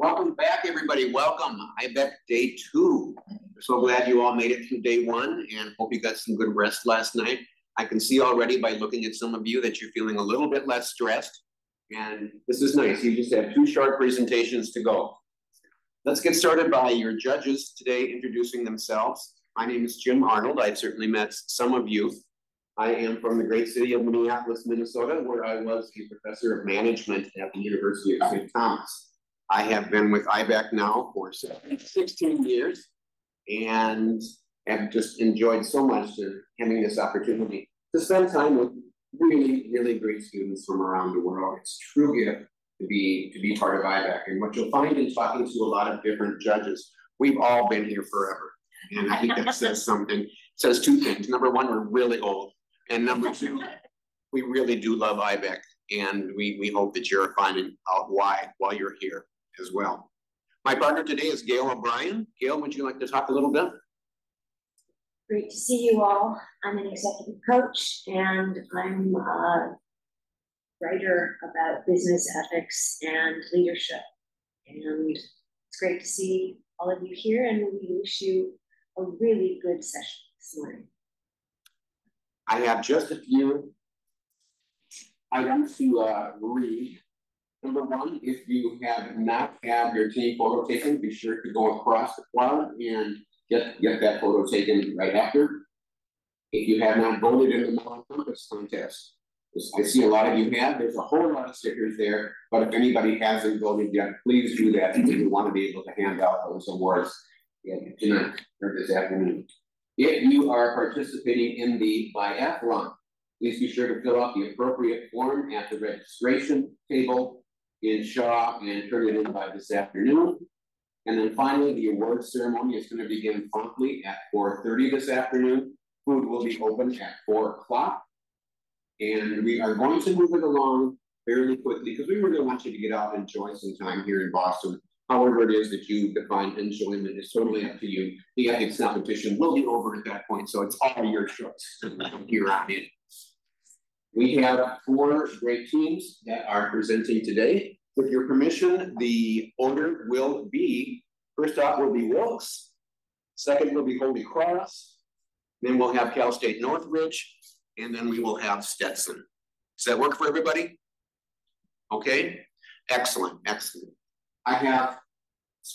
Welcome back, everybody. Welcome. IBECC Day 2. We're so glad you all made it through Day 1 and hope you got some good rest last night. I can see already by looking at some of you that you're feeling a little bit less stressed. And this is nice. You just have 2 short presentations to go. Let's get started by your judges today introducing themselves. My name is Jim Arnold. I've certainly met some of you. I am from the great city of Minneapolis, Minnesota, where I was a professor of management at the University of St. Thomas. I have been with IBECC now for 16 years and have just enjoyed so much having this opportunity to spend time with really, really great students from around the world. It's a true gift to be part of IBECC. And what you'll find in talking to a lot of different judges, we've all been here forever. And I think that says something. It says 2 things. Number 1, we're really old. And number 2, we really do love IBECC. And we hope that you're finding out why while you're here as well. My partner today is Gail O'Brien. Gail, would you like to talk a little bit? Great to see you all. I'm an executive coach and I'm a writer about business ethics and leadership. And it's great to see all of you here, and we wish you a really good session this morning. I have just a few items to read. Number 1, if you have not had your team photo taken, be sure to go across the quad and get that photo taken right after. If you have not voted in the Melon Compass contest, I see a lot of you have. There's a whole lot of stickers there, but if anybody hasn't voted yet, please do that because we want to be able to hand out those awards tonight or this afternoon. If you are participating in the biathlon, please be sure to fill out the appropriate form at the registration table in Shaw and turn it in by this afternoon. And then finally, the awards ceremony is going to begin promptly at 4:30 this afternoon. Food will be open at 4 o'clock. And we are going to move it along fairly quickly because we really want you to get out and enjoy some time here in Boston. However it is that you define enjoyment is totally up to you. The ethics competition will be over at that point, so it's all your choice here on in. We have 4 great teams that are presenting today. With your permission, the order will be, first off will be Wilkes, second will be Holy Cross, then we'll have Cal State Northridge, and then we will have Stetson. Does that work for everybody? Okay, excellent, excellent. I have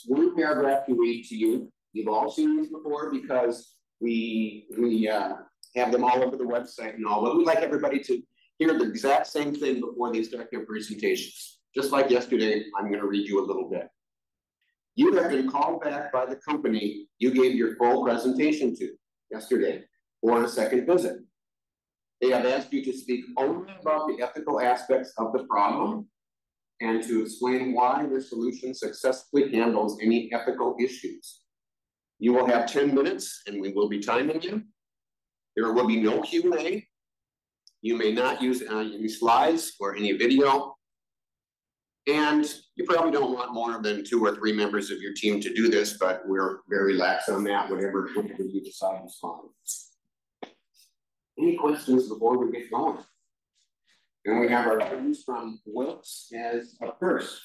1 paragraph to read to you. You've all seen these before because we have them all over the website and all, but we'd like everybody to hear the exact same thing before they start their presentations. Just like yesterday, I'm going to read you a little bit. You have been called back by the company you gave your full presentation to yesterday for a second visit. They have asked you to speak only about the ethical aspects of the problem and to explain why your solution successfully handles any ethical issues. You will have 10 minutes and we will be timing you. There will be no Q&A. You may not use any slides or any video. And you probably don't want more than 2 or 3 members of your team to do this, but we're very lax on that, whatever you decide is fine. Any questions before we get going? And we have our friends from Wilkes as up first.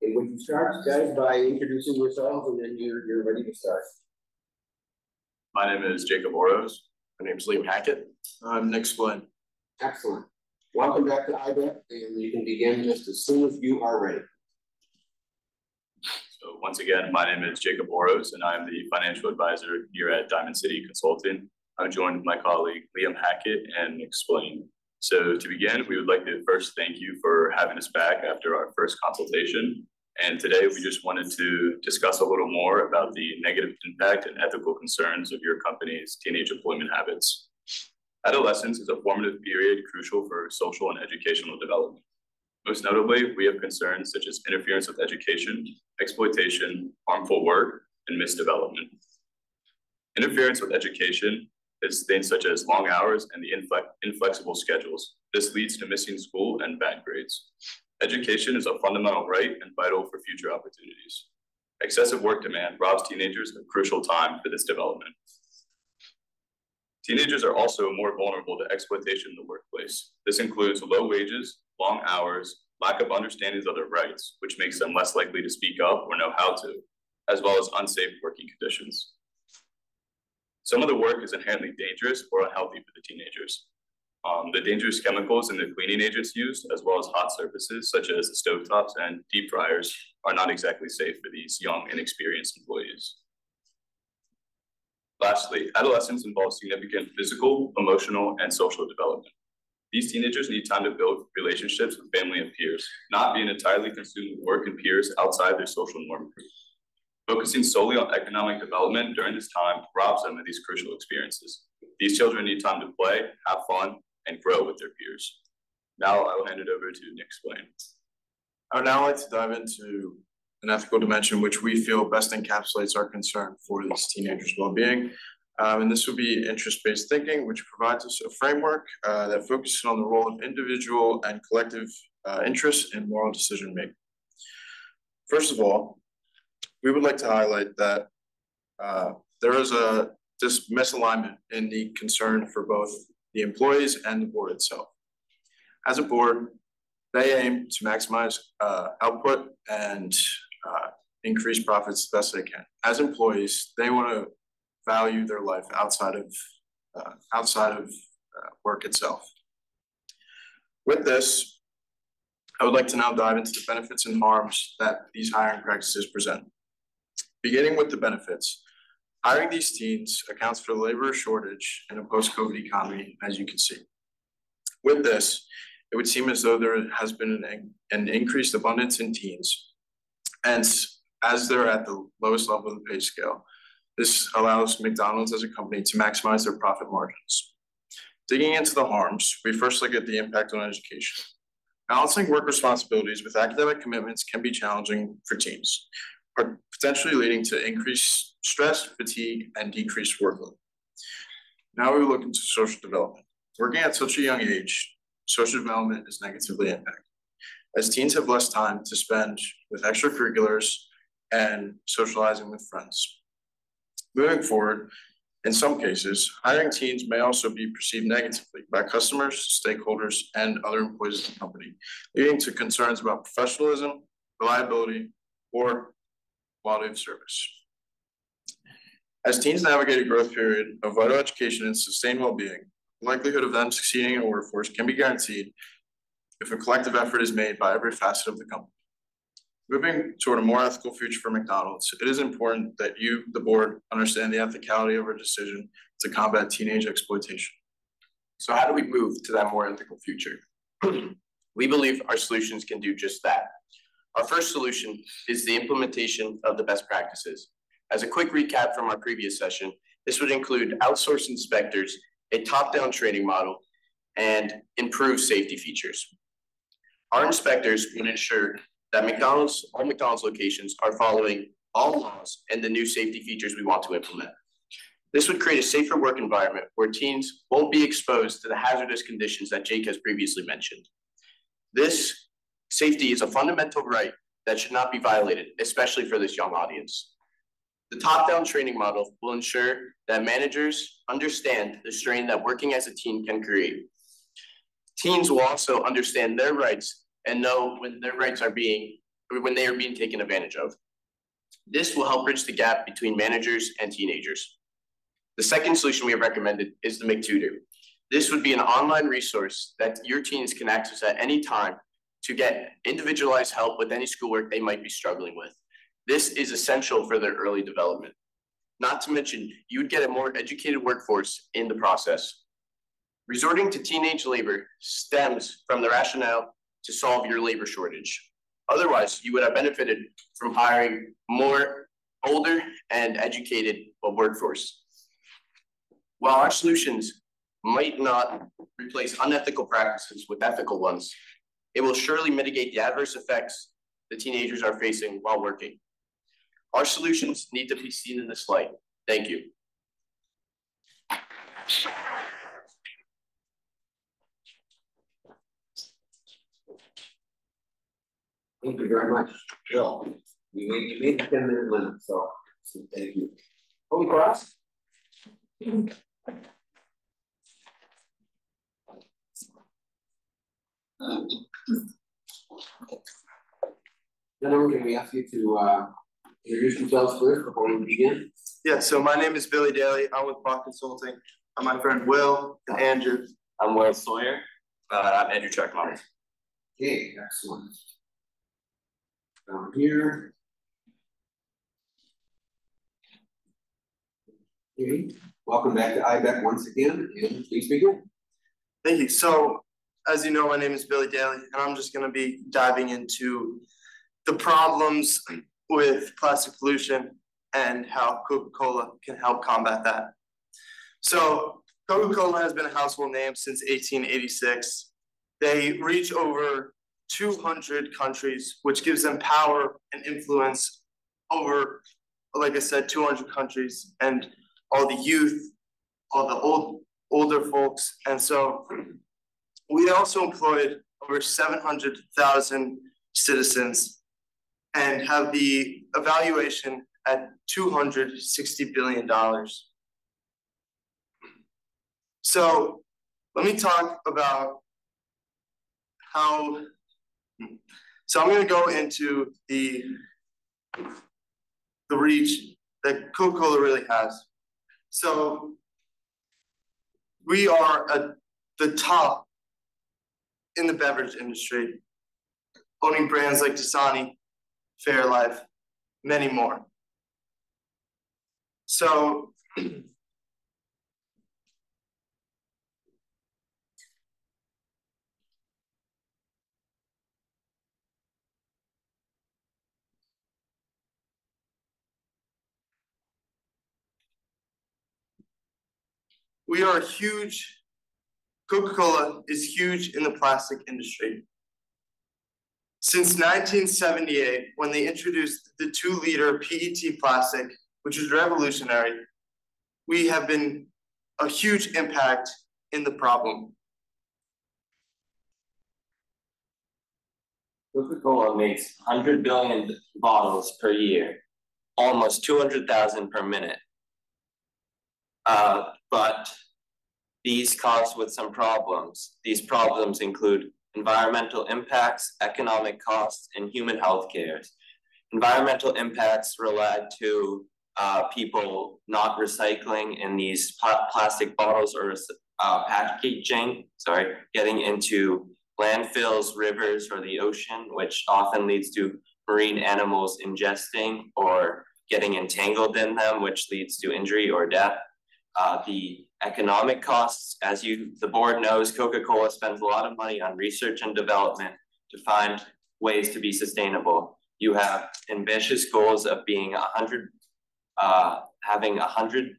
Okay, would you start, guys, by introducing yourselves and then you're ready to start? My name is Jacob Oros. My name is Liam Hackett. I'm Nick Splin. Excellent. Welcome back to IBECC, and you can begin just as soon as you are ready. So once again, my name is Jacob Oros, and I'm the financial advisor here at Diamond City Consulting. I'm joined with my colleague Liam Hackett and Nick Splin. So to begin, we would like to first thank you for having us back after our first consultation. And today we just wanted to discuss a little more about the negative impact and ethical concerns of your company's teenage employment habits. Adolescence is a formative period crucial for social and educational development. Most notably, we have concerns such as interference with education, exploitation, harmful work, and misdevelopment. Interference with education is things such as long hours and the inflexible schedules. This leads to missing school and bad grades. Education is a fundamental right and vital for future opportunities. Excessive work demand robs teenagers of crucial time for this development. Teenagers are also more vulnerable to exploitation in the workplace. This includes low wages, long hours, lack of understandings of their rights, which makes them less likely to speak up or know how to, as well as unsafe working conditions. Some of the work is inherently dangerous or unhealthy for the teenagers. The dangerous chemicals and the cleaning agents used, as well as hot surfaces such as stovetops and deep fryers, are not exactly safe for these young, inexperienced employees. Lastly, adolescence involves significant physical, emotional, and social development. These teenagers need time to build relationships with family and peers, not being entirely consumed with work and peers outside their social norm group. Focusing solely on economic development during this time robs them of these crucial experiences. These children need time to play, have fun, and grow with their peers. Now I will hand it over to Nick Splain. I would now like to dive into an ethical dimension which we feel best encapsulates our concern for these teenagers' well-being. And this would be interest-based thinking, which provides us a framework that focuses on the role of individual and collective interests in moral decision-making. First of all, we would like to highlight that there is this misalignment in the concern for both the employees and the board itself. As a board, they aim to maximize output and increase profits the best they can. As employees, they want to value their life outside of work itself. With this, I would like to now dive into the benefits and harms that these hiring practices present. Beginning with the benefits, hiring these teens accounts for the labor shortage in a post-COVID economy, as you can see. With this, it would seem as though there has been an increased abundance in teens, and as they're at the lowest level of the pay scale, this allows McDonald's as a company to maximize their profit margins. Digging into the harms, we first look at the impact on education. Balancing work responsibilities with academic commitments can be challenging for teens, potentially leading to increased stress, fatigue, and decreased workload. Now we look into social development. Working at such a young age, social development is negatively impacted, as teens have less time to spend with extracurriculars and socializing with friends. Moving forward, in some cases, hiring teens may also be perceived negatively by customers, stakeholders, and other employees of the company, leading to concerns about professionalism, reliability, or quality of service. As teens navigate a growth period of vital education and sustained well-being, the likelihood of them succeeding in a workforce can be guaranteed if a collective effort is made by every facet of the company. Moving toward a more ethical future for McDonald's, it is important that you, the board, understand the ethicality of our decision to combat teenage exploitation. So how do we move to that more ethical future? We believe our solutions can do just that. Our first solution is the implementation of the best practices. As a quick recap from our previous session, this would include outsourced inspectors, a top-down training model, and improved safety features. Our inspectors would ensure that all McDonald's locations are following all laws and the new safety features we want to implement. This would create a safer work environment where teens won't be exposed to the hazardous conditions that Jake has previously mentioned. This safety is a fundamental right that should not be violated, especially for this young audience. The top-down training model will ensure that managers understand the strain that working as a team can create. Teens will also understand their rights and know when they are being taken advantage of. This will help bridge the gap between managers and teenagers. The second solution we have recommended is the McTutor. This would be an online resource that your teens can access at any time to get individualized help with any schoolwork they might be struggling with. This is essential for their early development. Not to mention, you would get a more educated workforce in the process. Resorting to teenage labor stems from the rationale to solve your labor shortage. Otherwise, you would have benefited from hiring more older and educated workforce. While our solutions might not replace unethical practices with ethical ones, it will surely mitigate the adverse effects the teenagers are facing while working. Our solutions need to be seen in this light. Thank you. Thank you very much, Bill. You made the 10-minute limit, so thank you. Holy Cross? Gentlemen, can we ask you to introduce yourselves first before we begin? Yeah, so my name is Billy Daly. I'm with Bach Consulting. I'm my friend Will and Andrew. I'm Will Sawyer. I'm Andrew Checkmont. Okay, excellent. Down here. Okay, welcome back to IBECC once again, and please begin. Thank you. So, as you know, my name is Billy Daly, and I'm just going to be diving into the problems with plastic pollution and how Coca-Cola can help combat that. So, Coca-Cola has been a household name since 1886. They reach over 200 countries, which gives them power and influence over, like I said, 200 countries and all the youth, all the older folks. And so we also employed over 700,000 citizens and have the evaluation at $260 billion. So let me talk about how, so I'm going to go into the reach that Coca-Cola really has. So we are at the top in the beverage industry, owning brands like Dasani, Fairlife, many more. So we are huge. Coca-Cola is huge in the plastic industry. Since 1978, when they introduced the 2-liter PET plastic, which was revolutionary, we have been a huge impact in the problem. Coca-Cola makes 100 billion bottles per year, almost 200,000 per minute. But these cause with some problems. These problems include environmental impacts, economic costs, and human health care. Environmental impacts relate to people not recycling in these plastic bottles or packaging, getting into landfills, rivers, or the ocean, which often leads to marine animals ingesting or getting entangled in them, which leads to injury or death. The economic costs, as the board knows, Coca-Cola spends a lot of money on research and development to find ways to be sustainable. You have ambitious goals of being having 100%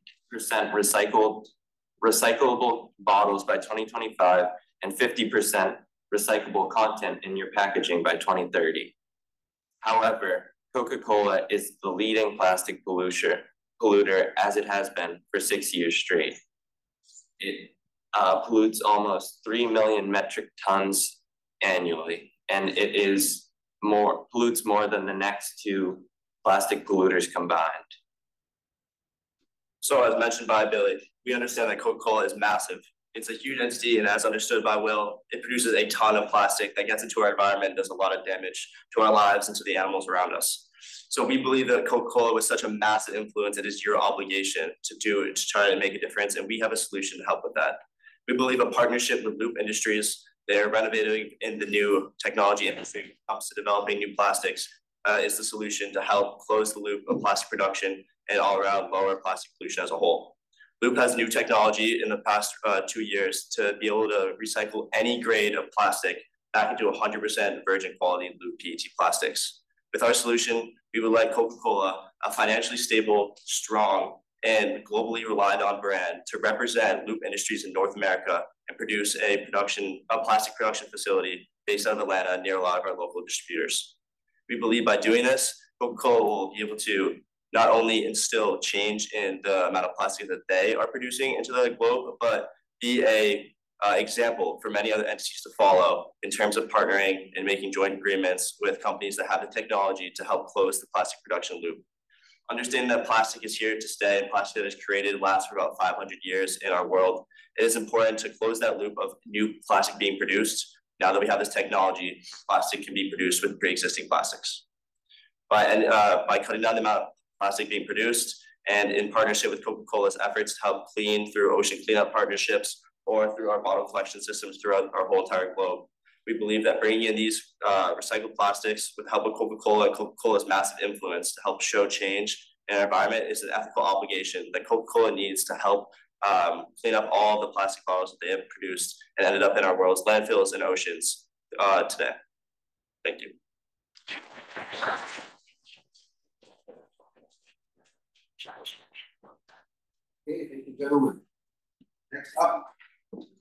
recyclable bottles by 2025 and 50% recyclable content in your packaging by 2030. However, Coca-Cola is the leading plastic polluter as it has been for 6 years straight. It pollutes almost 3 million metric tons annually, and it pollutes more than the next 2 plastic polluters combined. So as mentioned by Billy, we understand that Coca-Cola is massive. It's a huge entity, and as understood by Will, it produces a ton of plastic that gets into our environment and does a lot of damage to our lives and to the animals around us. So we believe that Coca-Cola was such a massive influence, it is your obligation to try to make a difference, and we have a solution to help with that. We believe a partnership with Loop Industries, they're renovating in the new technology industry when it comes to developing new plastics, is the solution to help close the loop of plastic production and all around lower plastic pollution as a whole. Loop has new technology in the past 2 years to be able to recycle any grade of plastic back into 100% virgin quality Loop PET plastics. With our solution, we would like Coca-Cola, a financially stable, strong, and globally relied on brand, to represent Loop Industries in North America and produce a plastic production facility based out of Atlanta near a lot of our local distributors. We believe by doing this, Coca-Cola will be able to not only instill change in the amount of plastic that they are producing into the globe, but be a example for many other entities to follow in terms of partnering and making joint agreements with companies that have the technology to help close the plastic production loop. Understanding that plastic is here to stay and plastic that is created lasts for about 500 years in our world, it is important to close that loop of new plastic being produced Now that we have this technology, plastic can be produced with pre-existing plastics. By cutting down the amount of plastic being produced, and in partnership with Coca-Cola's efforts to help clean through ocean cleanup partnerships or through our bottle collection systems throughout our whole entire globe, we believe that bringing in these recycled plastics with the help of Coca-Cola and Coca-Cola's massive influence to help show change in our environment is an ethical obligation that Coca-Cola needs to help clean up all the plastic bottles that they have produced and ended up in our world's landfills and oceans today. Thank you. Okay, thank you, gentlemen. Next up,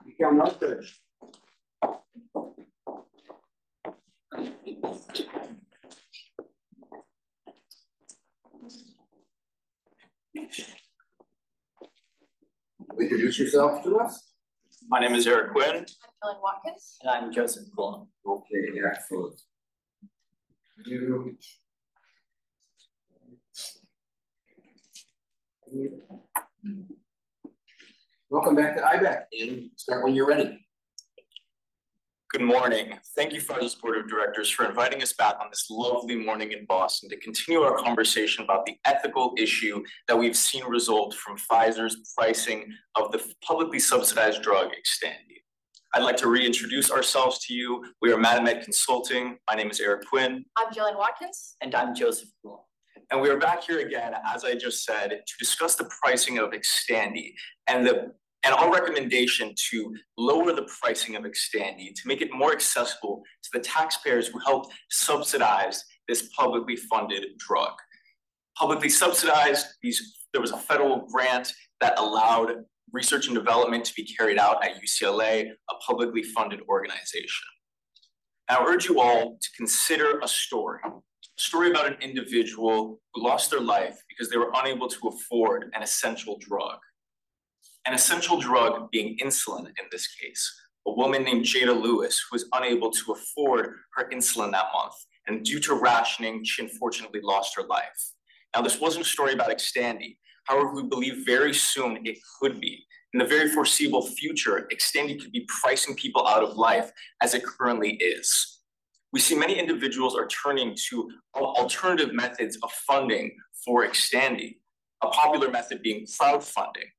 Mikael Melker. Introduce yourself to us. My name is Eric Quinn. I'm Jillian Watkins. And I'm Joseph Coulon. Okay, excellent. Welcome back to IBECC, and start when you're ready. Good morning. Thank you, Pfizer's Board of Directors, for inviting us back on this lovely morning in Boston to continue our conversation about the ethical issue that we've seen result from Pfizer's pricing of the publicly subsidized drug Xtandi. I'd like to reintroduce ourselves to you. We are Madamed Consulting. My name is Eric Quinn. I'm Jillian Watkins. And I'm Joseph Coulon. And we are back here again, as I just said, to discuss the pricing of Xtandi and our recommendation to lower the pricing of Xtandi to make it more accessible to the taxpayers who helped subsidize this publicly funded drug. Publicly subsidized, there was a federal grant that allowed research and development to be carried out at UCLA, a publicly funded organization. I urge you all to consider a story about an individual who lost their life because they were unable to afford an essential drug. An essential drug being insulin in this case. A woman named Jada Lewis who was unable to afford her insulin that month, and due to rationing, she unfortunately lost her life. Now, this wasn't a story about Xtandi. However, we believe very soon it could be. In the very foreseeable future, Xtandi could be pricing people out of life as it currently is. We see many individuals are turning to alternative methods of funding for Xtandi, a popular method being crowdfunding.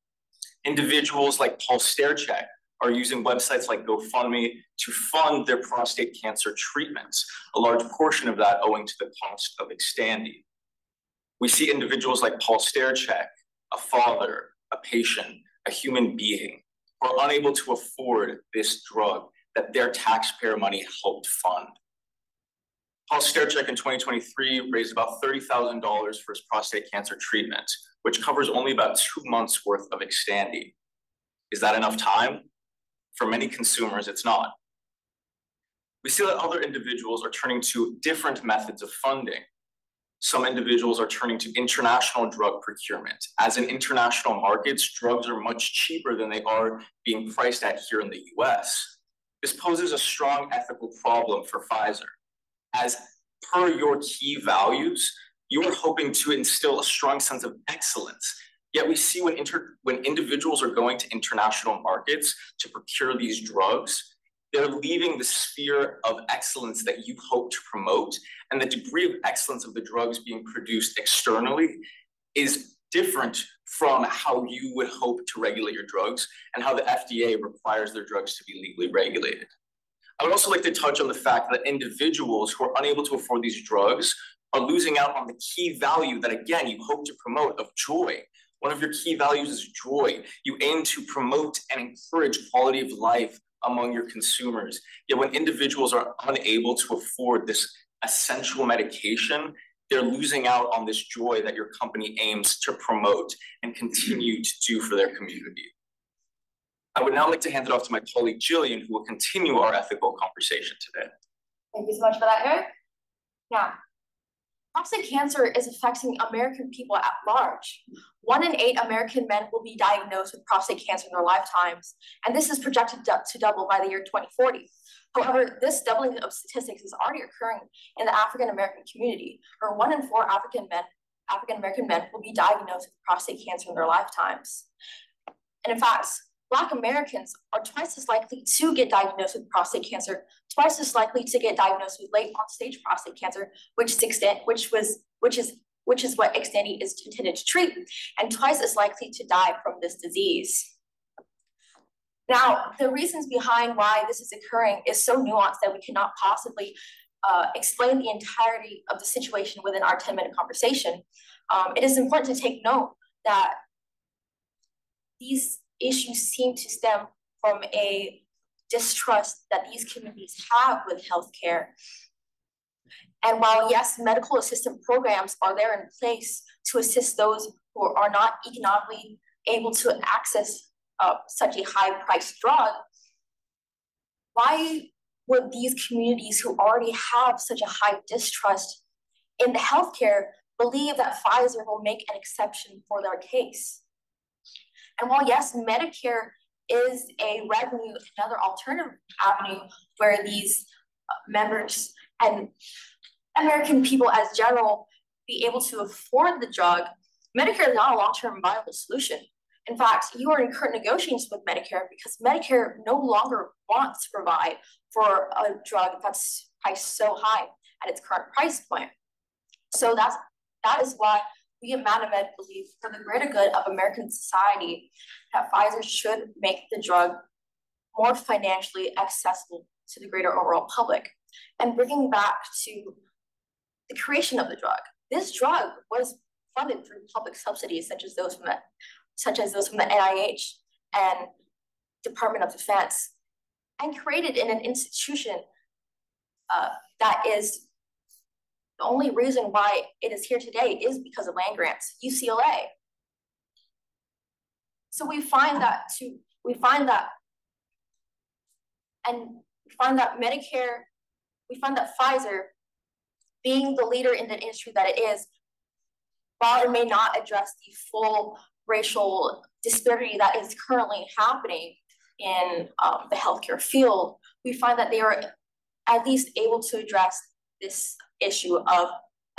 Individuals like Paul Sterchek are using websites like GoFundMe to fund their prostate cancer treatments, a large portion of that owing to the cost of Xtandi. We see individuals like Paul Sterchek, a father, a patient, a human being, who are unable to afford this drug that their taxpayer money helped fund. Paul Sterchek in 2023 raised about $30,000 for his prostate cancer treatment, which covers only about 2 months worth of Xtandi. Is that enough time? For many consumers, it's not. We see that other individuals are turning to different methods of funding. Some individuals are turning to international drug procurement. As in international markets, drugs are much cheaper than they are being priced at here in the US. This poses a strong ethical problem for Pfizer. As per your key values, you are hoping to instill a strong sense of excellence. Yet we see when individuals are going to international markets to procure these drugs, they're leaving the sphere of excellence that you hope to promote, and the degree of excellence of the drugs being produced externally is different from how you would hope to regulate your drugs and how the FDA requires their drugs to be legally regulated. I would also like to touch on the fact that individuals who are unable to afford these drugs are losing out on the key value that, again, you hope to promote of joy. One of your key values is joy. You aim to promote and encourage quality of life among your consumers. Yet when individuals are unable to afford this essential medication, they're losing out on this joy that your company aims to promote and continue to do for their community. I would now like to hand it off to my colleague Jillian, who will continue our ethical conversation today. Thank you so much for that, Eric. Yeah. Prostate cancer is affecting American people at large. 1 in 8 American men will be diagnosed with prostate cancer in their lifetimes, and this is projected to double by the year 2040. However, this doubling of statistics is already occurring in the African American community, where 1 in 4 African American men will be diagnosed with prostate cancer in their lifetimes. And in fact, Black Americans are twice as likely to get diagnosed with prostate cancer, twice as likely to get diagnosed with late on-stage prostate cancer, which is what Xtandi is intended to treat, and twice as likely to die from this disease. Now, the reasons behind why this is occurring is so nuanced that we cannot possibly explain the entirety of the situation within our 10-minute conversation. It is important to take note that these issues seem to stem from a distrust that these communities have with healthcare. And while, yes, medical assistance programs are there in place to assist those who are not economically able to access such a high-priced drug, why would these communities who already have such a high distrust in the healthcare believe that Pfizer will make an exception for their case? And while, yes, Medicare is a revenue, another alternative avenue where these members and American people as general be able to afford the drug, Medicare is not a long-term viable solution. In fact, you are in current negotiations with Medicare because Medicare no longer wants to provide for a drug that's priced so high at its current price point. So that is why we at ManaMed believe, for the greater good of American society, that Pfizer should make the drug more financially accessible to the greater overall public. And bringing back to the creation of the drug, this drug was funded through public subsidies, such as those from the NIH and Department of Defense, and created in an institution that is the only reason why it is here today is because of land grants, UCLA. So we find that Pfizer, being the leader in the industry that it is, while it may not address the full racial disparity that is currently happening in the healthcare field, we find that they are at least able to address this issue of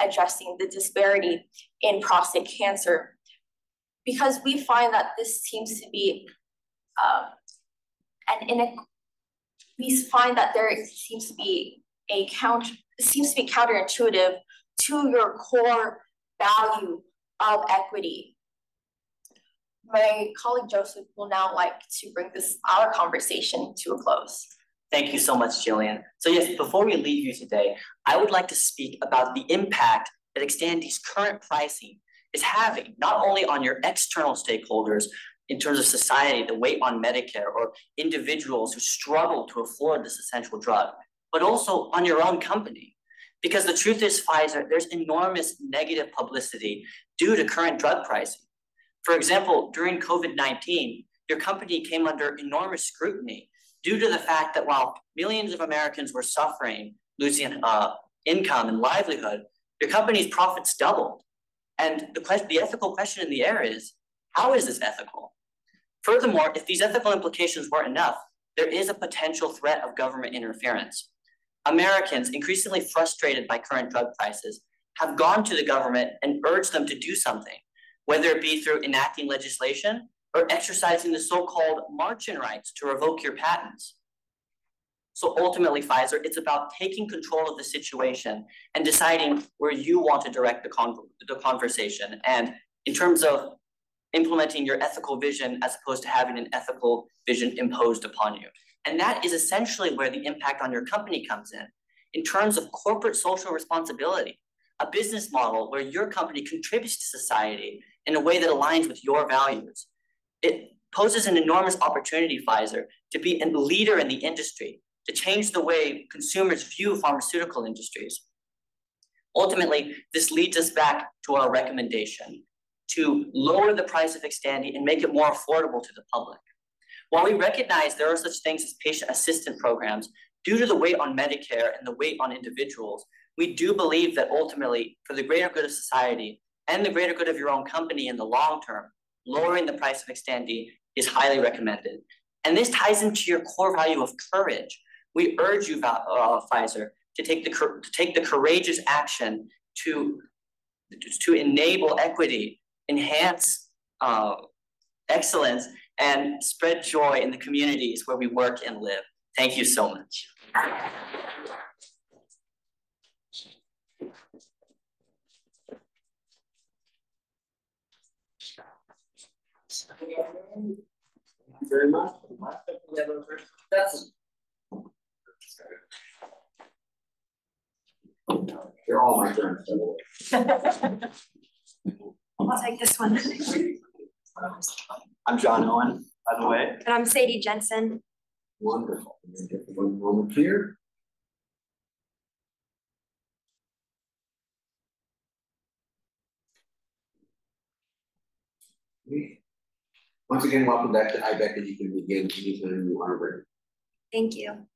addressing the disparity in prostate cancer, because we find that this seems to be we find that there seems to be counterintuitive to your core value of equity. My colleague Joseph will now like to bring our conversation to a close. Thank you so much, Jillian. So yes, before we leave you today, I would like to speak about the impact that Xtandi's current pricing is having, not only on your external stakeholders in terms of society, the weight on Medicare, or individuals who struggle to afford this essential drug, but also on your own company. Because the truth is, Pfizer, there's enormous negative publicity due to current drug pricing. For example, during COVID-19, your company came under enormous scrutiny due to the fact that while millions of Americans were suffering, losing income and livelihood, your company's profits doubled. And the ethical question in the air is, how is this ethical? Furthermore, if these ethical implications weren't enough, there is a potential threat of government interference. Americans, increasingly frustrated by current drug prices, have gone to the government and urged them to do something, whether it be through enacting legislation or exercising the so-called March-in rights to revoke your patents. So ultimately, Pfizer, it's about taking control of the situation and deciding where you want to direct the conversation, and in terms of implementing your ethical vision as opposed to having an ethical vision imposed upon you. And that is essentially where the impact on your company comes in terms of corporate social responsibility, a business model where your company contributes to society in a way that aligns with your values. It poses an enormous opportunity, Pfizer, to be a leader in the industry, to change the way consumers view pharmaceutical industries. Ultimately, this leads us back to our recommendation to lower the price of Xtandi and make it more affordable to the public. While we recognize there are such things as patient assistance programs, due to the weight on Medicare and the weight on individuals, we do believe that ultimately, for the greater good of society and the greater good of your own company in the long term, lowering the price of Xtandi is highly recommended. And this ties into your core value of courage. We urge you, Pfizer, to take the courageous action to enable equity, enhance excellence, and spread joy in the communities where we work and live. Thank you so much. Thank you very much. Stetson. You're all my friends. I'll take this one. I'm John Owen, by the way. And I'm Sadie Jensen. Wonderful. One moment here. Once again, welcome back to IBECC, and you can begin anytime you are ready. Thank you.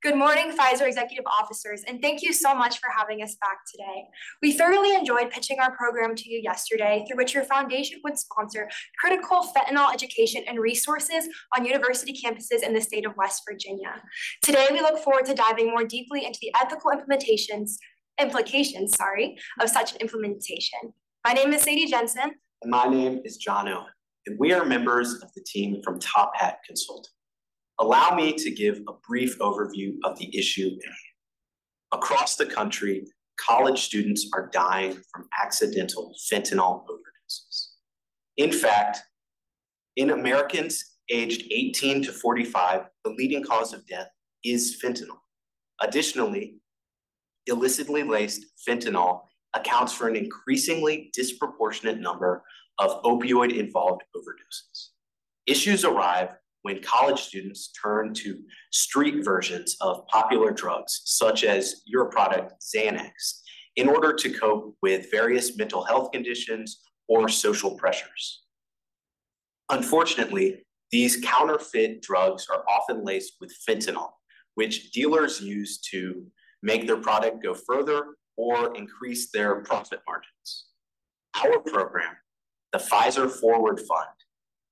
Good morning, Pfizer executive officers, and thank you so much for having us back today. We thoroughly enjoyed pitching our program to you yesterday, through which your foundation would sponsor critical fentanyl education and resources on university campuses in the state of West Virginia. Today, we look forward to diving more deeply into the ethical implications of such an implementation. My name is Sadie Jensen. And my name is John Owen, and we are members of the team from Top Hat Consulting. Allow me to give a brief overview of the issue at hand. Across the country, college students are dying from accidental fentanyl overdoses. In fact, in Americans aged 18 to 45, the leading cause of death is fentanyl. Additionally, illicitly laced fentanyl accounts for an increasingly disproportionate number of opioid-involved overdoses. Issues arrive when college students turn to street versions of popular drugs, such as your product, Xanax, in order to cope with various mental health conditions or social pressures. Unfortunately, these counterfeit drugs are often laced with fentanyl, which dealers use to make their product go further or increase their profit margins. Our program, the Pfizer Forward Fund,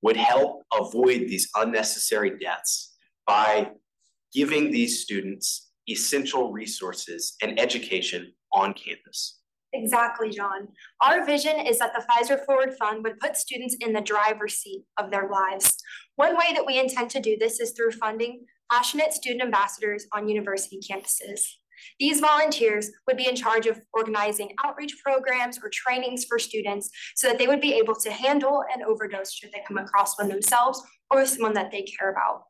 would help avoid these unnecessary deaths by giving these students essential resources and education on campus. Exactly, John. Our vision is that the Pfizer Forward Fund would put students in the driver's seat of their lives. One way that we intend to do this is through funding passionate student ambassadors on university campuses. These volunteers would be in charge of organizing outreach programs or trainings for students so that they would be able to handle an overdose should they come across one themselves or someone that they care about.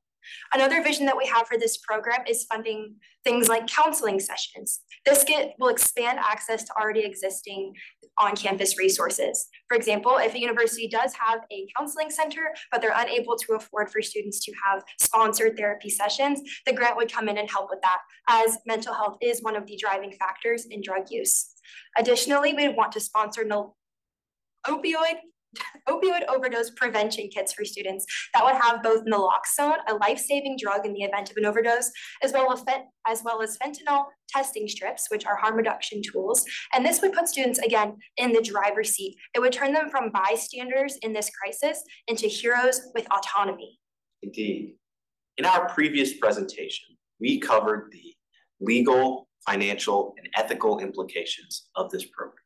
Another vision that we have for this program is funding things like counseling sessions. This will expand access to already existing on-campus resources. For example, if a university does have a counseling center, but they're unable to afford for students to have sponsored therapy sessions, the grant would come in and help with that, as mental health is one of the driving factors in drug use. Additionally, we want to sponsor opioid overdose prevention kits for students that would have both naloxone, a life-saving drug in the event of an overdose, as well as fentanyl testing strips, which are harm reduction tools. And this would put students, again, in the driver's seat. It would turn them from bystanders in this crisis into heroes with autonomy. Indeed. In our previous presentation, we covered the legal, financial, and ethical implications of this program.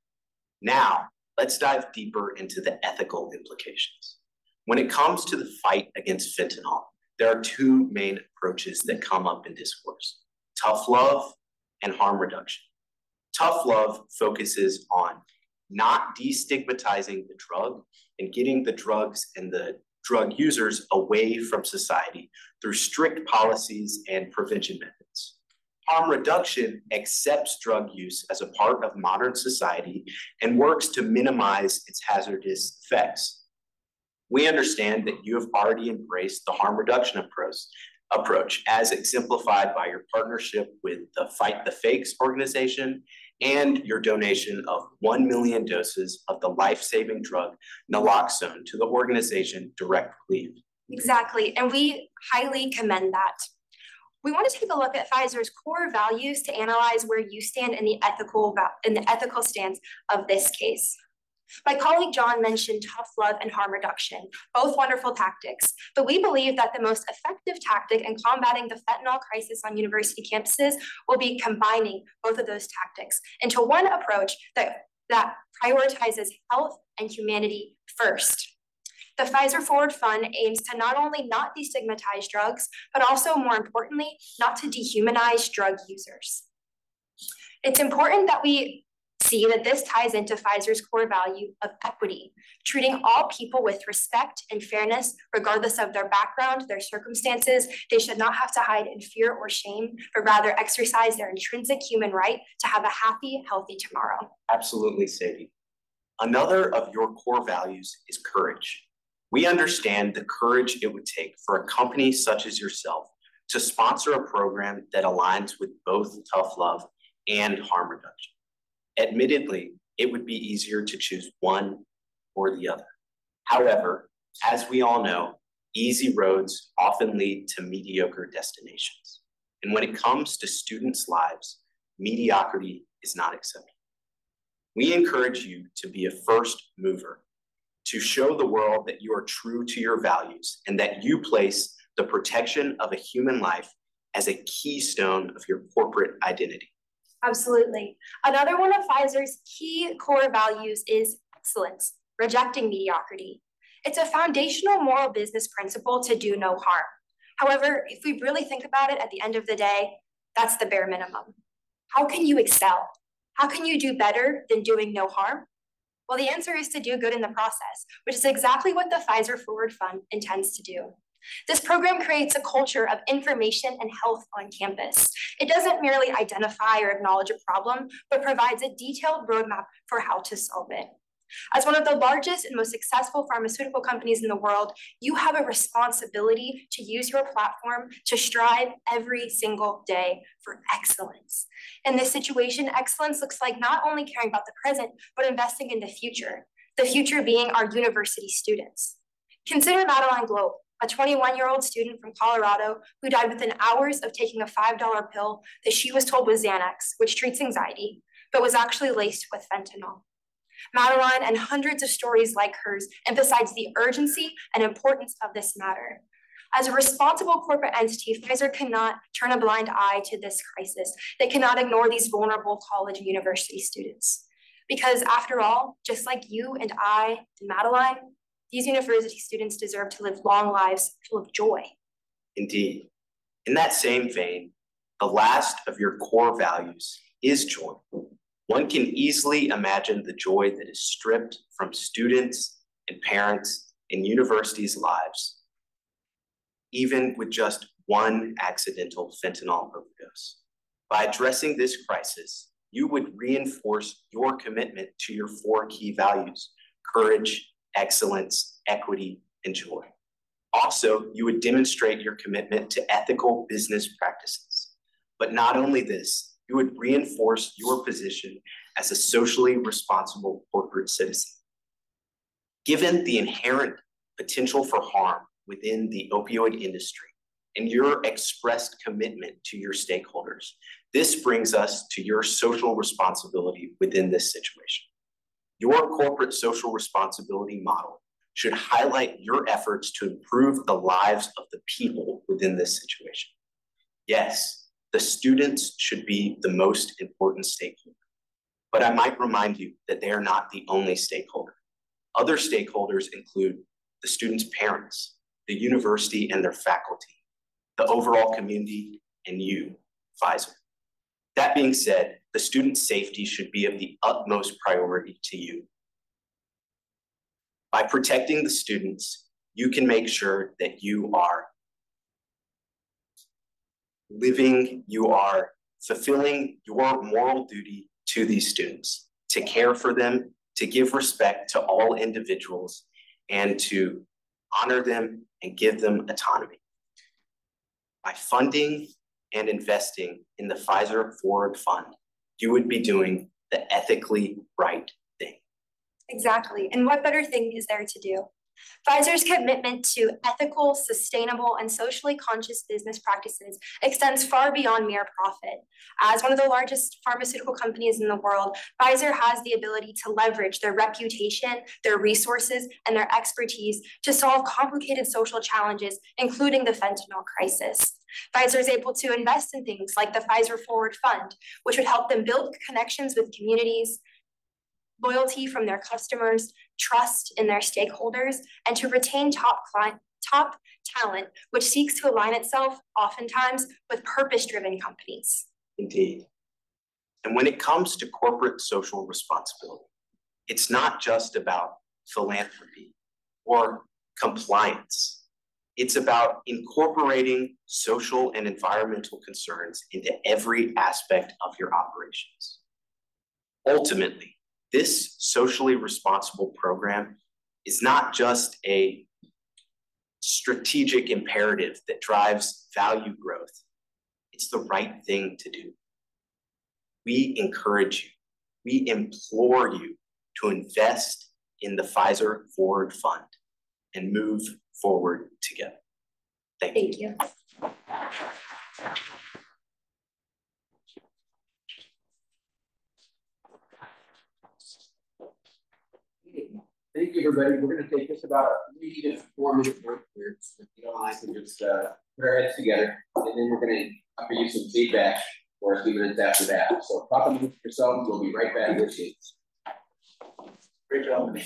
Now, let's dive deeper into the ethical implications. When it comes to the fight against fentanyl, there are two main approaches that come up in discourse: tough love and harm reduction. Tough love focuses on not destigmatizing the drug and getting the drugs and the drug users away from society through strict policies and prevention methods. Harm reduction accepts drug use as a part of modern society and works to minimize its hazardous effects. We understand that you have already embraced the harm reduction approach as exemplified by your partnership with the Fight the Fakes organization and your donation of 1 million doses of the life-saving drug naloxone to the organization Direct Relief. Exactly, and we highly commend that. We want to take a look at Pfizer's core values to analyze where you stand in the ethical stance of this case. My colleague John mentioned tough love and harm reduction, both wonderful tactics, but we believe that the most effective tactic in combating the fentanyl crisis on university campuses will be combining both of those tactics into one approach that prioritizes health and humanity first. The Pfizer Forward Fund aims to not only not destigmatize drugs, but also, more importantly, not to dehumanize drug users. It's important that we see that this ties into Pfizer's core value of equity, treating all people with respect and fairness, regardless of their background, their circumstances. They should not have to hide in fear or shame, but rather exercise their intrinsic human right to have a happy, healthy tomorrow. Absolutely, Sadie. Another of your core values is courage. We understand the courage it would take for a company such as yourself to sponsor a program that aligns with both tough love and harm reduction. Admittedly, it would be easier to choose one or the other. However, as we all know, easy roads often lead to mediocre destinations. And when it comes to students' lives, mediocrity is not acceptable. We encourage you to be a first mover, to show the world that you are true to your values and that you place the protection of a human life as a keystone of your corporate identity. Absolutely. Another one of Pfizer's key core values is excellence, rejecting mediocrity. It's a foundational moral business principle to do no harm. However, if we really think about it, at the end of the day, that's the bare minimum. How can you excel? How can you do better than doing no harm? Well, the answer is to do good in the process, which is exactly what the Pfizer Forward Fund intends to do. This program creates a culture of information and health on campus. It doesn't merely identify or acknowledge a problem, but provides a detailed roadmap for how to solve it. As one of the largest and most successful pharmaceutical companies in the world, you have a responsibility to use your platform to strive every single day for excellence. In this situation, excellence looks like not only caring about the present, but investing in the future being our university students. Consider Madeline Globe, a 21-year-old student from Colorado who died within hours of taking a $5 pill that she was told was Xanax, which treats anxiety, but was actually laced with fentanyl. Madeline and hundreds of stories like hers emphasize the urgency and importance of this matter. As a responsible corporate entity, Pfizer cannot turn a blind eye to this crisis. They cannot ignore these vulnerable college and university students. Because after all, just like you and I and Madeline, these university students deserve to live long lives full of joy. Indeed. In that same vein, the last of your core values is joy. One can easily imagine the joy that is stripped from students and parents in universities' lives, even with just one accidental fentanyl overdose. By addressing this crisis, you would reinforce your commitment to your four key values: courage, excellence, equity, and joy. Also, you would demonstrate your commitment to ethical business practices. But not only this, you would reinforce your position as a socially responsible corporate citizen. Given the inherent potential for harm within the opioid industry and your expressed commitment to your stakeholders, this brings us to your social responsibility within this situation. Your corporate social responsibility model should highlight your efforts to improve the lives of the people within this situation. Yes, the students should be the most important stakeholder, but I might remind you that they are not the only stakeholder. Other stakeholders include the students' parents, the university and their faculty, the overall community, and you, Pfizer. That being said, the student safety should be of the utmost priority to you. By protecting the students, you can make sure that you are fulfilling your moral duty to these students, to care for them, to give respect to all individuals, and to honor them and give them autonomy. By funding and investing in the Pfizer Forward Fund, you would be doing the ethically right thing. Exactly. And what better thing is there to do? Pfizer's commitment to ethical, sustainable, and socially conscious business practices extends far beyond mere profit. As one of the largest pharmaceutical companies in the world, Pfizer has the ability to leverage their reputation, their resources, and their expertise to solve complicated social challenges, including the fentanyl crisis. Pfizer is able to invest in things like the Pfizer Forward Fund, which would help them build connections with communities, loyalty from their customers, trust in their stakeholders, and to retain top talent, which seeks to align itself oftentimes with purpose-driven companies. Indeed. And when it comes to corporate social responsibility, it's not just about philanthropy or compliance. It's about incorporating social and environmental concerns into every aspect of your operations. Ultimately, this socially responsible program is not just a strategic imperative that drives value growth. It's the right thing to do. We encourage you, we implore you to invest in the Pfizer Forward Fund and move forward together. Thank you. Thank you, everybody. We're going to take just about a 3 to 4 minute break here. So if you don't mind, we just put our heads together, and then we're going to offer you some feedback for a few minutes after that. So pop them with yourselves. We'll be right back with you. Great job.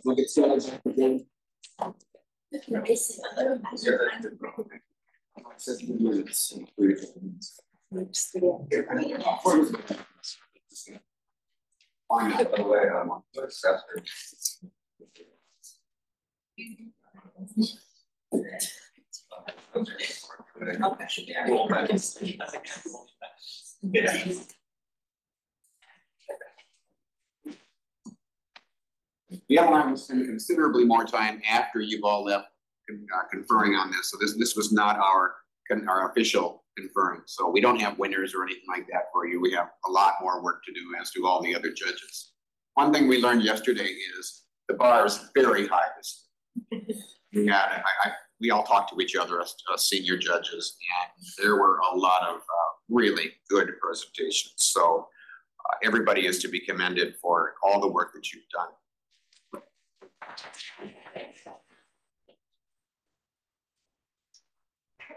Look at sales again. Yeah, I will spend considerably more time after you've all left conferring on this. So this was not our official conferring. So we don't have winners or anything like that for you. We have a lot more work to do, as do all the other judges. One thing we learned yesterday is the bar is very high this year. Yeah, we all talked to each other, us senior judges, and there were a lot of really good presentations. So everybody is to be commended for all the work that you've done. What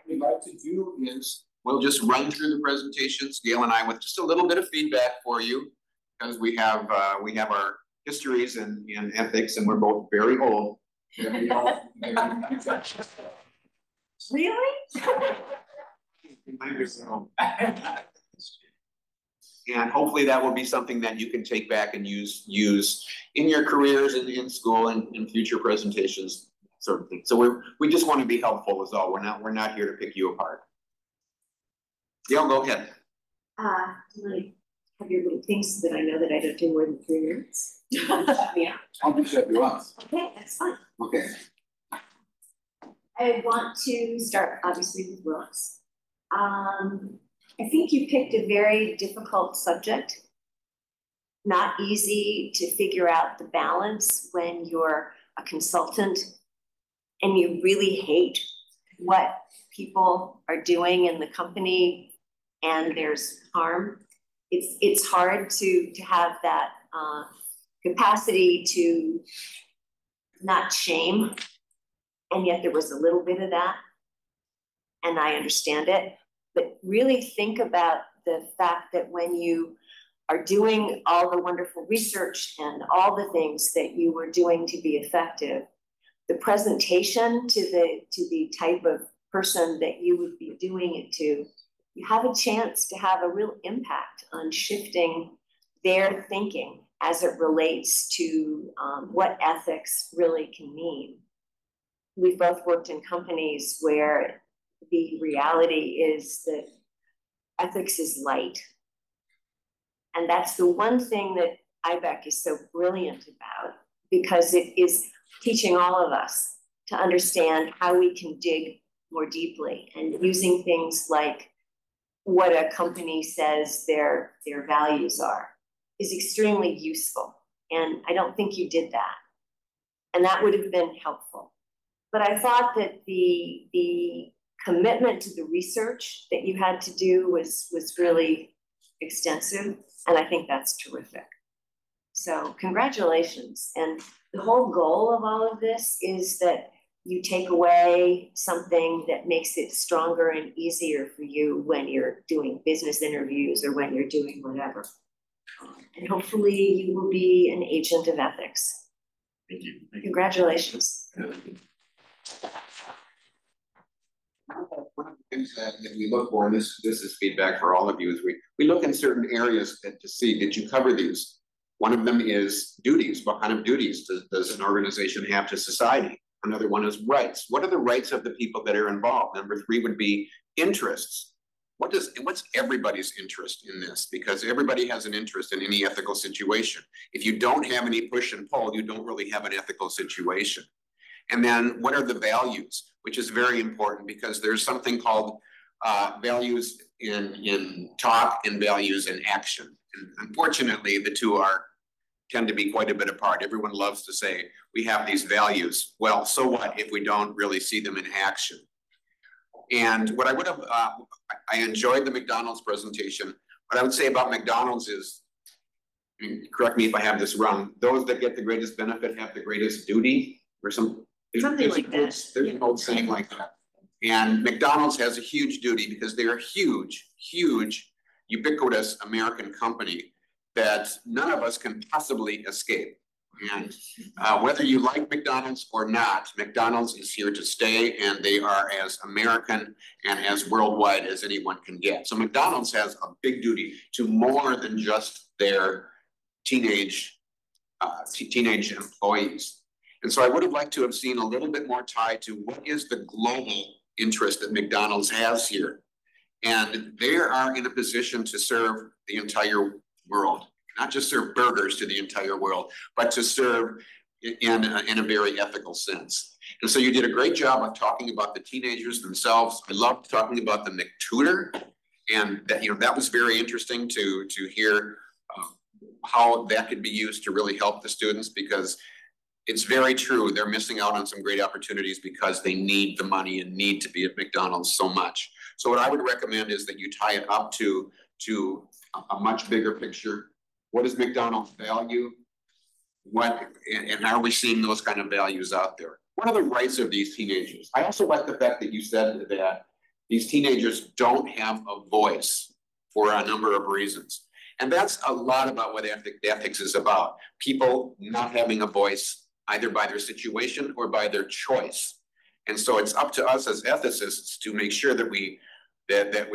we'd like to do is we'll just run through the presentations, Gail and I, with just a little bit of feedback for you, because we have our histories in ethics, and we're both very old. Really? And hopefully that will be something that you can take back and use in your careers and in school and in future presentations, sort of thing. So we just want to be helpful is all. We're not here to pick you apart. Gail, go ahead. Like, have your little things that I know that I don't do more than 3 minutes. Yeah. I'll do that once. Okay, that's fine. Okay. I want to start obviously with Wilkes. I think you picked a very difficult subject. Not easy to figure out the balance when you're a consultant and you really hate what people are doing in the company and there's harm. It's hard to have that capacity to not shame, and yet there was a little bit of that, and I understand it. But really think about the fact that when you are doing all the wonderful research and all the things that you were doing to be effective, the presentation to the type of person that you would be doing it to, you have a chance to have a real impact on shifting their thinking as it relates to what ethics really can mean. We've both worked in companies where the reality is that ethics is light. And that's the one thing that IBECC is so brilliant about, because it is teaching all of us to understand how we can dig more deeply, and using things like what a company says their values are is extremely useful. And I don't think you did that. And that would have been helpful. But I thought that the commitment to the research that you had to do was really extensive. And I think that's terrific. So congratulations. And the whole goal of all of this is that you take away something that makes it stronger and easier for you when you're doing business interviews or when you're doing whatever. And hopefully you will be an agent of ethics. Thank you. Congratulations. One of the things that we look for, and this is feedback for all of you, is we look in certain areas to see, did you cover these? One of them is duties. What kind of duties does an organization have to society? Another one is rights. What are the rights of the people that are involved? Number 3 would be interests. What's everybody's interest in this? Because everybody has an interest in any ethical situation. If you don't have any push and pull, you don't really have an ethical situation. And then what are the values, which is very important, because there's something called values in talk and values in action. And unfortunately, the two tend to be quite a bit apart. Everyone loves to say, we have these values. Well, so what if we don't really see them in action? And what I would have, I enjoyed the McDonald's presentation. What I would say about McDonald's is, correct me if I have this wrong, those that get the greatest benefit have the greatest duty, or something like that. There's an old saying like that. And McDonald's has a huge duty because they're a huge, ubiquitous American company that none of us can possibly escape. And whether you like McDonald's or not, McDonald's is here to stay, and they are as American and as worldwide as anyone can get. So McDonald's has a big duty to more than just their teenage employees. And so I would have liked to have seen a little bit more tied to what is the global interest that McDonald's has here. And they are in a position to serve the entire world, not just serve burgers to the entire world, but to serve in a very ethical sense. And so you did a great job of talking about the teenagers themselves. I loved talking about the McTutor, and that, you know, that was very interesting to hear how that could be used to really help the students, because it's very true. They're missing out on some great opportunities because they need the money and need to be at McDonald's so much. So what I would recommend is that you tie it up to a much bigger picture. What does McDonald's value? And how are we seeing those kind of values out there? What are the rights of these teenagers? I also like the fact that you said that these teenagers don't have a voice for a number of reasons. And that's a lot about what ethics is about. People not having a voice either by their situation or by their choice. And so it's up to us as ethicists to make sure that we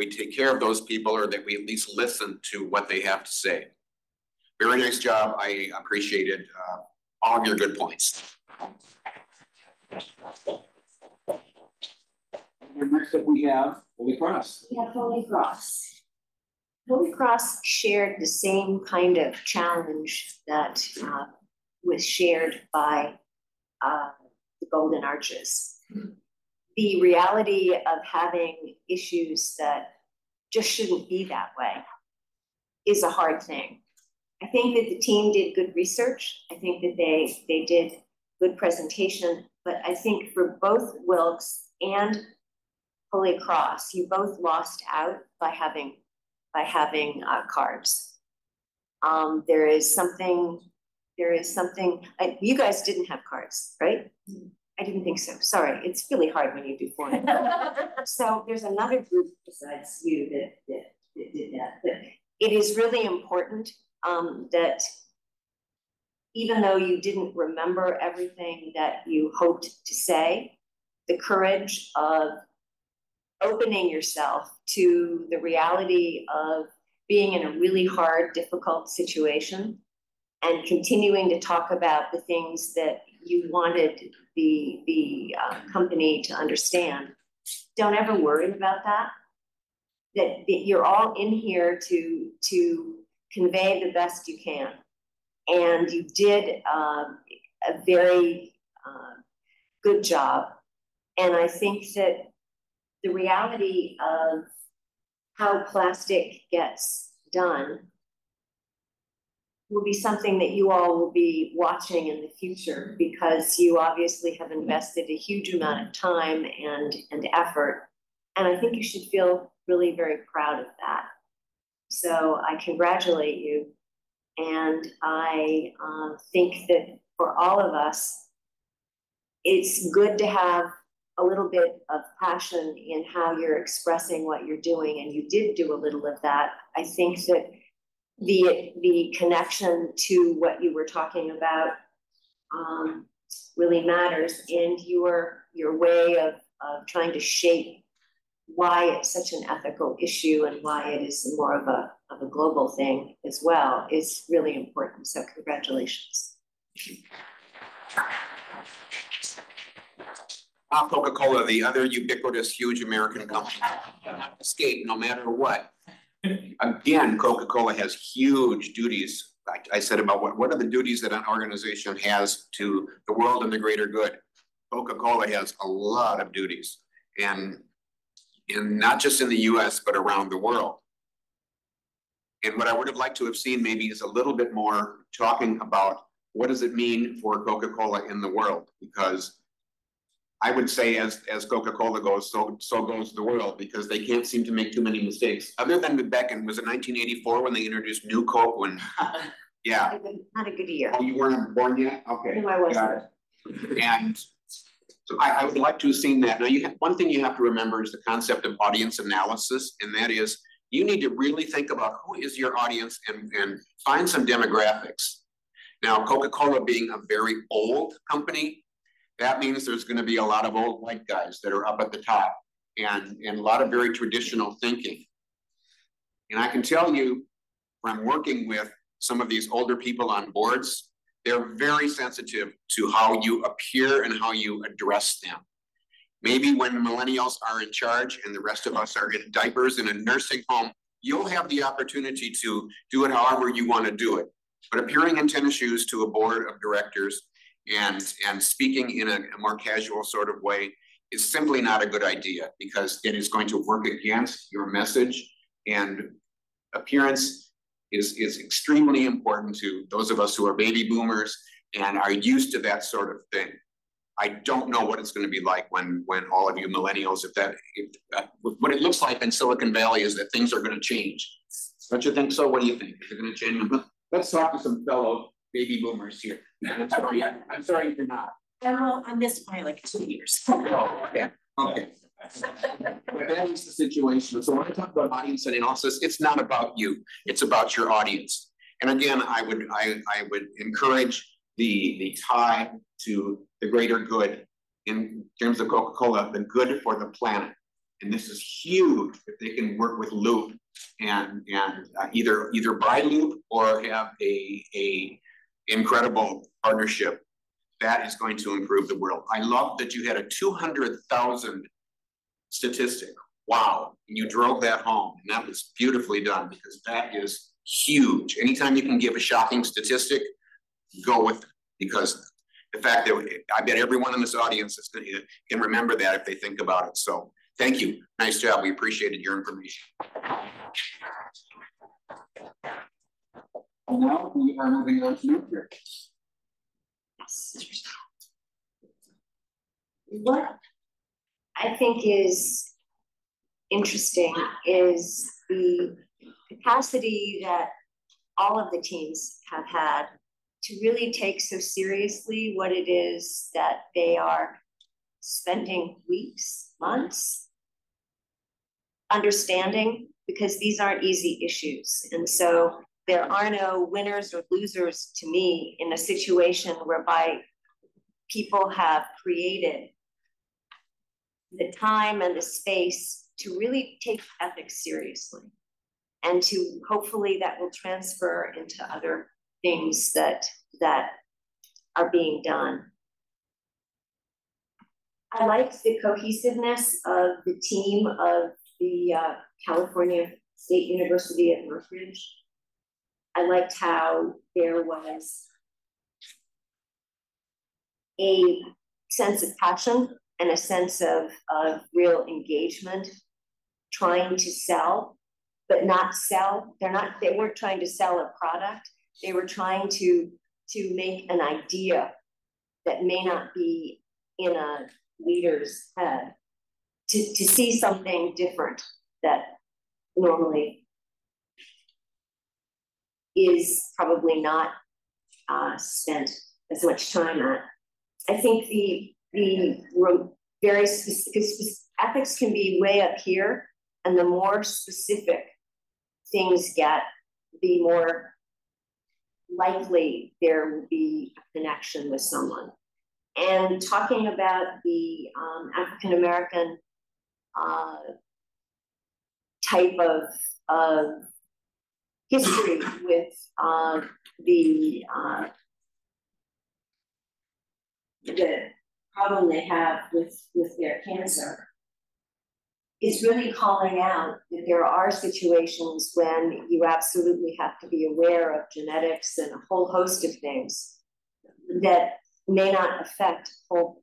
take care of those people, or that we at least listen to what they have to say. Very nice job. I appreciated all of your good points. And next up we have Holy Cross. We have Holy Cross. Holy Cross shared the same kind of challenge that was shared by the Golden Arches. The reality of having issues that just shouldn't be that way is a hard thing. I think that the team did good research. I think that they did good presentation, but I think for both Wilkes and Holy Cross, you both lost out by having cards. There is something, you guys didn't have cards, right? I didn't think so. Sorry, it's really hard when you do foreign. So there's another group besides you that did that. But it is really important that even though you didn't remember everything that you hoped to say, the courage of opening yourself to the reality of being in a really hard, difficult situation and continuing to talk about the things that you wanted the company to understand. Don't ever worry about that. That you're all in here to convey the best you can. And you did a very good job. And I think that the reality of how plastic gets done will be something that you all will be watching in the future, because you obviously have invested a huge amount of time and effort. And I think you should feel really very proud of that. So I congratulate you. And I think that for all of us, it's good to have a little bit of passion in how you're expressing what you're doing. And you did do a little of that. I think that the connection to what you were talking about really matters, and your way of trying to shape why it's such an ethical issue and why it is more of a global thing as well is really important. So congratulations. Coca-Cola, the other ubiquitous, huge American company, cannot escape no matter what. Again, Coca-Cola has huge duties. Like I said, about what are the duties that an organization has to the world and the greater good. Coca-Cola has a lot of duties, and not just in the US, but around the world. And what I would have liked to have seen maybe is a little bit more talking about what does it mean for Coca-Cola in the world? Because I would say as Coca-Cola goes, so goes the world, because they can't seem to make too many mistakes. Other than back in, was it 1984 when they introduced New Coke? When, yeah. Not a good year. Oh, you weren't born yet? Okay. No, I wasn't. Got it. And so I would like to have seen that. Now, one thing you have to remember is the concept of audience analysis, and that is you need to really think about who is your audience and find some demographics. Now, Coca-Cola being a very old company, that means there's going to be a lot of old white guys that are up at the top and a lot of very traditional thinking. And I can tell you from working with some of these older people on boards, they're very sensitive to how you appear and how you address them. Maybe when millennials are in charge and the rest of us are in diapers in a nursing home, you'll have the opportunity to do it however you want to do it. But appearing in tennis shoes to a board of directors and speaking in a more casual sort of way is simply not a good idea, because it is going to work against your message, and appearance is extremely important to those of us who are baby boomers and are used to that sort of thing. I don't know what it's going to be like when all of you millennials, what it looks like in Silicon Valley is that things are going to change. Don't you think so? What do you think? Is it going to change? Let's talk to some fellow baby boomers here. I'm sorry you're not. Well, I missed by like 2 years. Oh, okay. Okay. But that is the situation. So when I talk about audience analysis, it's not about you. It's about your audience. And again, I would encourage the tie to the greater good in terms of Coca-Cola, the good for the planet. And this is huge if they can work with Loop and either buy Loop or have a incredible partnership. That is going to improve the world. I love that you had a 200,000 statistic. Wow. And you drove that home, and that was beautifully done, because that is huge. Anytime you can give a shocking statistic, go with it, because the fact that I bet everyone in this audience can remember that if they think about it. So thank you. Nice job. We appreciated your information. And now we are moving on to nuclear. What I think is interesting is the capacity that all of the teams have had to really take so seriously what it is that they are spending weeks, months, understanding, because these aren't easy issues. And so there are no winners or losers to me in a situation whereby people have created the time and the space to really take ethics seriously, and to hopefully that will transfer into other things that are being done. I liked the cohesiveness of the team of the California State University at Northridge. I liked how there was a sense of passion and a sense of real engagement, trying to sell, but not sell. They weren't trying to sell a product. They were trying to make an idea that may not be in a leader's head, to see something different that normally is probably not spent as much time at. I think the very specific, ethics can be way up here, and the more specific things get, the more likely there will be a connection with someone. And talking about the African-American type of history with the problem they have with their cancer, is really calling out that there are situations when you absolutely have to be aware of genetics and a whole host of things that may not affect a whole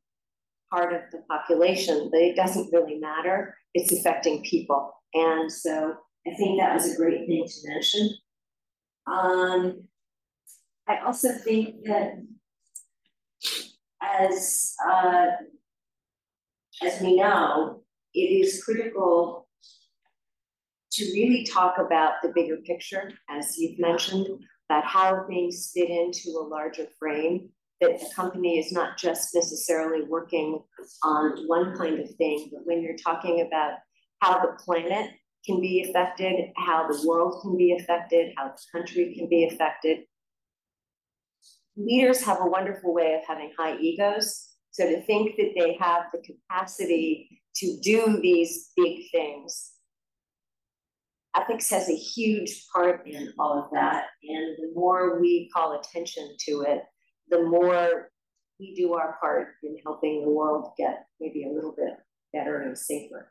part of the population, but it doesn't really matter. It's affecting people. And so I think that was a great thing to mention. I also think that as we know, it is critical to really talk about the bigger picture, as you've mentioned, about how things fit into a larger frame, that the company is not just necessarily working on one kind of thing, but when you're talking about how the planet can be affected, how the world can be affected, how the country can be affected, leaders have a wonderful way of having high egos. So to think that they have the capacity to do these big things, ethics has a huge part in all of that. And the more we call attention to it, the more we do our part in helping the world get maybe a little bit better and safer.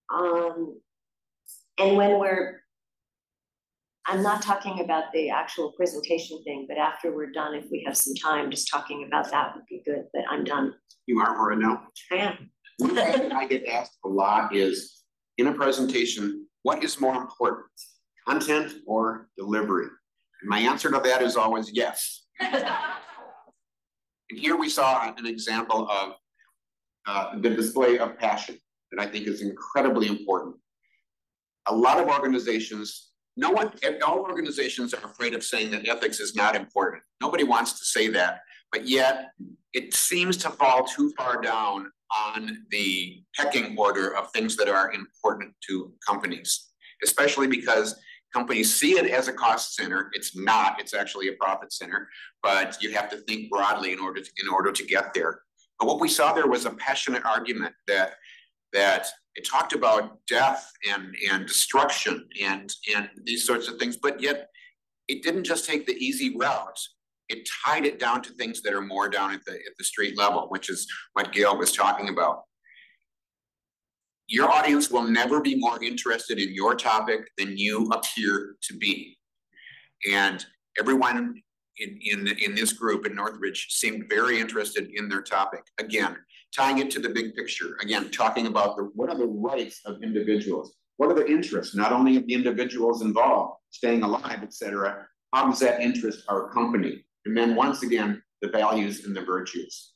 And when I'm not talking about the actual presentation thing, but after we're done, if we have some time, just talking about that would be good, but I'm done. You are, Maura, now? I am. One question I get asked a lot is, in a presentation, what is more important, content or delivery? And my answer to that is always yes. And here we saw an example of the display of passion that I think is incredibly important. A lot of organizations, all organizations are afraid of saying that ethics is not important. Nobody wants to say that, but yet it seems to fall too far down on the pecking order of things that are important to companies, especially because companies see it as a cost center. It's not, it's actually a profit center, but you have to think broadly in order to get there. But what we saw there was a passionate argument that it talked about death and destruction and these sorts of things, but yet it didn't just take the easy route. It tied it down to things that are more down at the street level, which is what Gail was talking about. Your audience will never be more interested in your topic than you appear to be. And everyone in this group in Northridge seemed very interested in their topic. Again, tying it to the big picture. Again, talking about what are the rights of individuals? What are the interests, not only of the individuals involved, staying alive, et cetera, how does that interest our company? And then once again, the values and the virtues.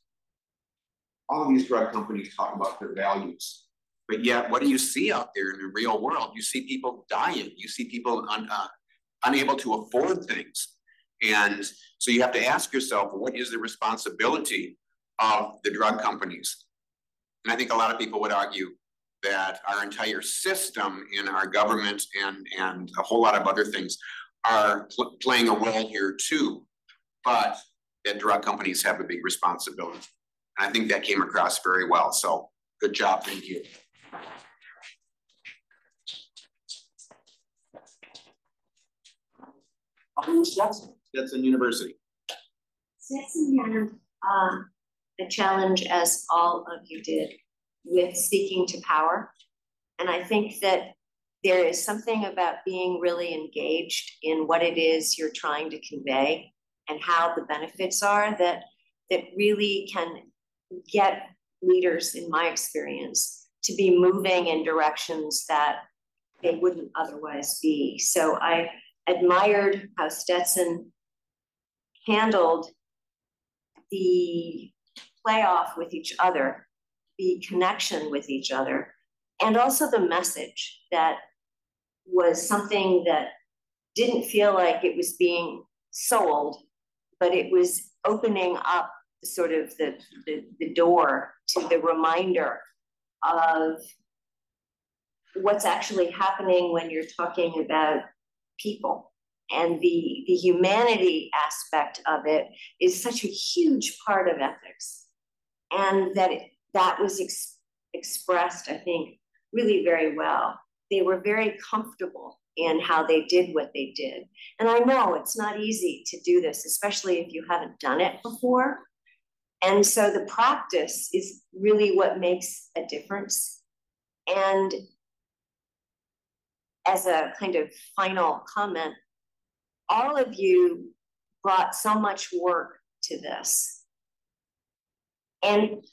All of these drug companies talk about their values, but yet what do you see out there in the real world? You see people dying, you see people unable to afford things. And so you have to ask yourself, what is the responsibility of the drug companies? And I think a lot of people would argue that our entire system in our government and a whole lot of other things are playing a role here too, but that drug companies have a big responsibility. And I think that came across very well. So good job, thank you. Stetson University. Stetson had a challenge, as all of you did, with speaking to power. And I think that there is something about being really engaged in what it is you're trying to convey and how the benefits are that really can get leaders, in my experience, to be moving in directions that they wouldn't otherwise be. So I admired how Stetson handled the playoff with each other, the connection with each other, and also the message that was something that didn't feel like it was being sold, but it was opening up sort of the door to the reminder of what's actually happening when you're talking about people. And the humanity aspect of it is such a huge part of ethics. And that was expressed, I think, really very well. They were very comfortable in how they did what they did. And I know it's not easy to do this, especially if you haven't done it before. And so the practice is really what makes a difference. And as a kind of final comment, all of you brought so much work to this. And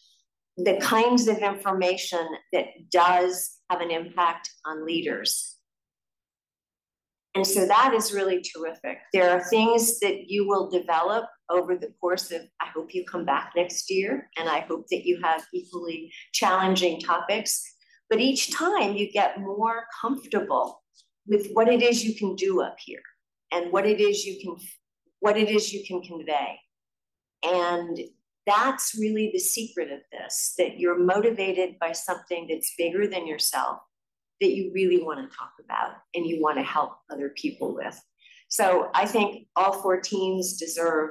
the kinds of information that does have an impact on leaders. And so that is really terrific. There are things that you will develop over the course of, I hope you come back next year, and I hope that you have equally challenging topics. But each time you get more comfortable with what it is you can do up here and what it is you can convey. And that's really the secret of this, that you're motivated by something that's bigger than yourself, that you really want to talk about and you want to help other people with. So I think all 4 teams deserve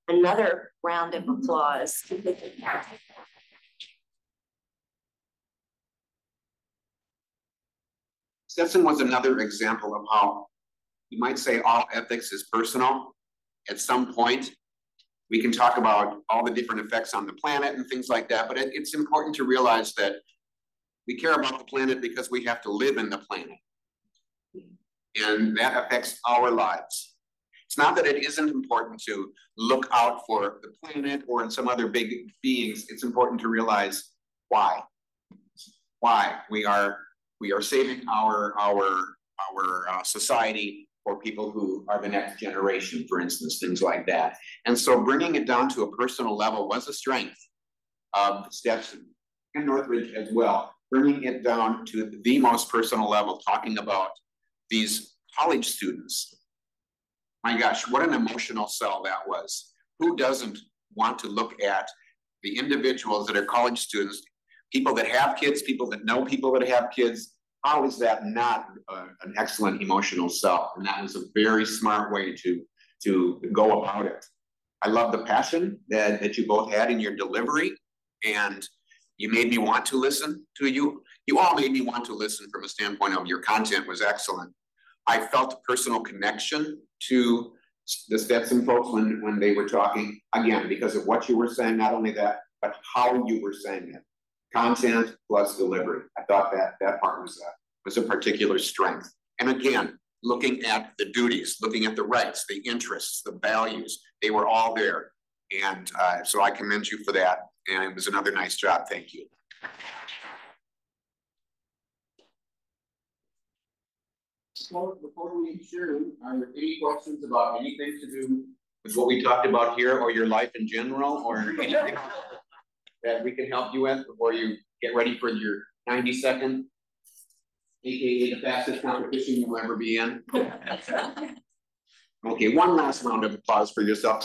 Another round of applause. Stetson was another example of how you might say all ethics is personal. At some point, we can talk about all the different effects on the planet and things like that, but it's important to realize that we care about the planet because we have to live in the planet. And that affects our lives. It's not that it isn't important to look out for the planet or in some other big beings. It's important to realize why. Why we are saving our society for people who are the next generation, for instance, things like that. And so bringing it down to a personal level was a strength of Stetson and Northridge as well. Bringing it down to the most personal level, talking about these college students. My gosh, what an emotional sell that was. Who doesn't want to look at the individuals that are college students, people that have kids, people that know people that have kids? How is that not an excellent emotional sell? And that was a very smart way to go about it. I love the passion that you both had in your delivery, and you made me want to listen to you. You all made me want to listen from a standpoint of your content was excellent. I felt a personal connection to the Stetson folks when they were talking, again, because of what you were saying, not only that, but how you were saying it. Content plus delivery. I thought that part was a particular strength. And again, looking at the duties, looking at the rights, the interests, the values, they were all there. And so I commend you for that. And it was another nice job. Thank you. So before we adjourn, are there any questions about anything to do with what we talked about here or your life in general or anything that we can help you with before you get ready for your 90-second, aka the fastest competition you'll ever be in? Okay, one last round of applause for yourself.